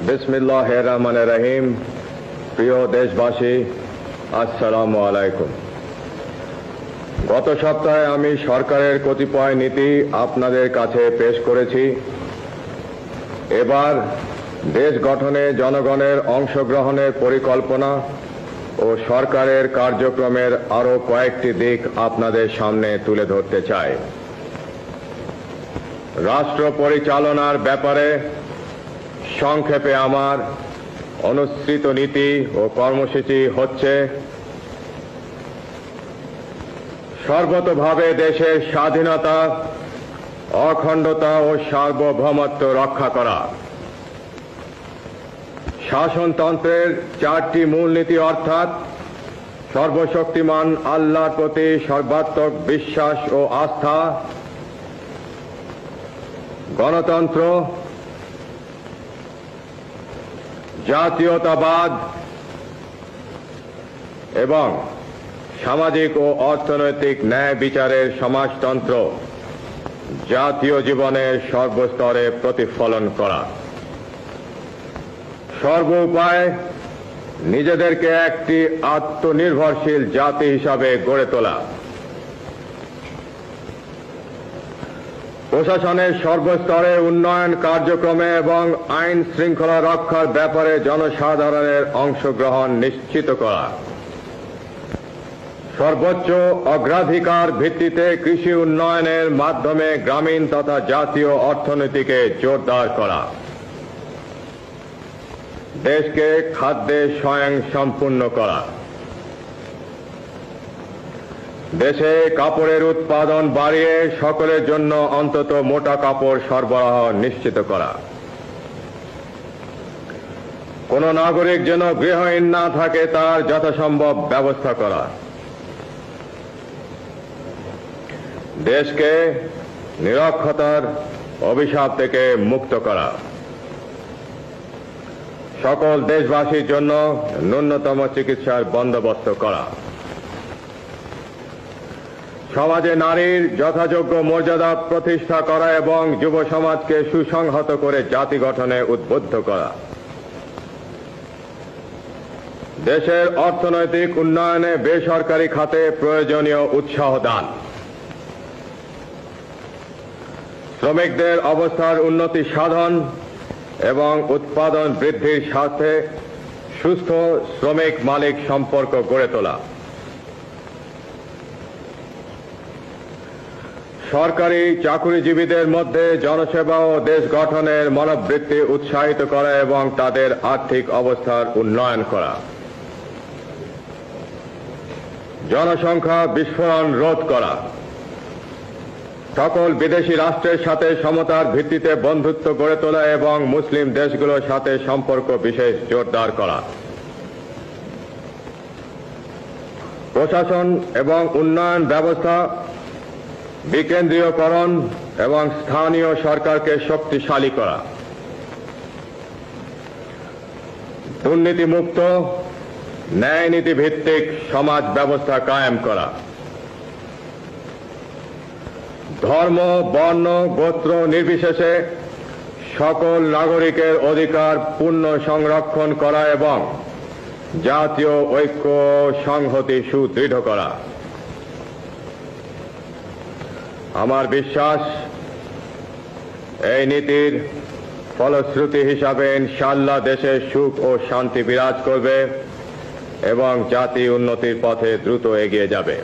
বিসমিল্লাহির রহমানির রহিম। প্রিয় দেশবাসী, আসসালামু আলাইকুম। গত সপ্তাহে আমি সরকারের কতিপয় নীতি আপনাদের কাছে পেশ করেছি। এবার দেশ গঠনে জনগণের অংশগ্রহণের পরিকল্পনা ও সরকারের কার্যক্রমের আরও কয়েকটি দিক আপনাদের সামনে তুলে ধরতে চাই। রাষ্ট্র পরিচালনার ব্যাপারে সংক্ষেপে আমার অনুসৃত নীতি ও কর্মসূচি হচ্ছে: সর্বতোভাবে দেশের স্বাধীনতা, অখণ্ডতা ও সার্বভৌমত্ব রক্ষা করা। শাসনতন্ত্রের চারটি মূলনীতি অর্থাৎ সর্বশক্তিমান আল্লাহর প্রতি সর্বাত্মক বিশ্বাস ও আস্থা, গণতন্ত্র, জাতীয়তাবাদ এবং সামাজিক ও অর্থনৈতিক ন্যায় বিচারের সমাজতন্ত্র জাতীয় জীবনের সর্বস্তরে প্রতিফলন করা। সর্বোপায় নিজেদেরকে একটি আত্মনির্ভরশীল জাতি হিসাবে গড়ে তোলা। প্রশাসনের সর্বস্তরে উন্নয়ন কার্যক্রমে এবং আইন শৃঙ্খলা রক্ষার ব্যাপারে জনসাধারণের অংশগ্রহণ নিশ্চিত করা। সর্বোচ্চ অগ্রাধিকার ভিত্তিতে কৃষি উন্নয়নের মাধ্যমে গ্রামীণ তথা জাতীয় অর্থনীতিকে জোরদার করা। দেশকে খাদ্যে স্বয়ংসম্পূর্ণ করা। দেশে কাপড়ের উৎপাদন বাড়িয়ে সকলের জন্য অন্তত মোটা কাপড় সরবরাহ নিশ্চিত করা। কোন নাগরিক যেন গৃহহীন না থাকে তার যথাসম্ভব ব্যবস্থা করা। দেশকে নিরক্ষরতার অভিশাপ থেকে মুক্ত করা। সকল দেশবাসীর জন্য ন্যূনতম চিকিৎসার বন্দোবস্ত করা। সমাজে নারীর যথাযোগ্য মর্যাদা প্রতিষ্ঠা করা এবং যুব সমাজকে সুসংহত করে জাতি গঠনে উদ্বুদ্ধ করা। দেশের অর্থনৈতিক উন্নয়নে বেসরকারি খাতে প্রয়োজনীয় উৎসাহ দান। শ্রমিকদের অবস্থার উন্নতি সাধন এবং উৎপাদন বৃদ্ধির সাথে সুস্থ শ্রমিক মালিক সম্পর্ক গড়ে তোলা। সরকারি চাকুরিজীবীদের মধ্যে জনসেবা ও দেশ গঠনের মনোবৃত্তি উৎসাহিত করা এবং তাদের আর্থিক অবস্থার উন্নয়ন করা। জনসংখ্যা বিস্ফোরণ রোধ করা। সকল বিদেশি রাষ্ট্রের সাথে সমতার ভিত্তিতে বন্ধুত্ব গড়ে তোলা এবং মুসলিম দেশগুলোর সাথে সম্পর্ক বিশেষ জোরদার করা। প্রশাসন এবং উন্নয়ন ব্যবস্থা বিকেন্দ্রীয়করণ এবং স্থানীয় সরকারকে শক্তিশালী করা। দুর্নীতিমুক্ত ন্যায়নীতি ভিত্তিক সমাজ ব্যবস্থা কায়েম করা। ধর্ম, বর্ণ, গোত্র নির্বিশেষে সকল নাগরিকের অধিকার পূর্ণ সংরক্ষণ করা এবং জাতীয় ঐক্য সংহতি সুদৃঢ় করা। আমার বিশ্বাস, এই নীতির ফলশ্রুতি হিসাবে ইনশাআল্লাহ দেশে সুখ ও শান্তি বিরাজ করবে এবং জাতি উন্নতির পথে দ্রুত এগিয়ে যাবে।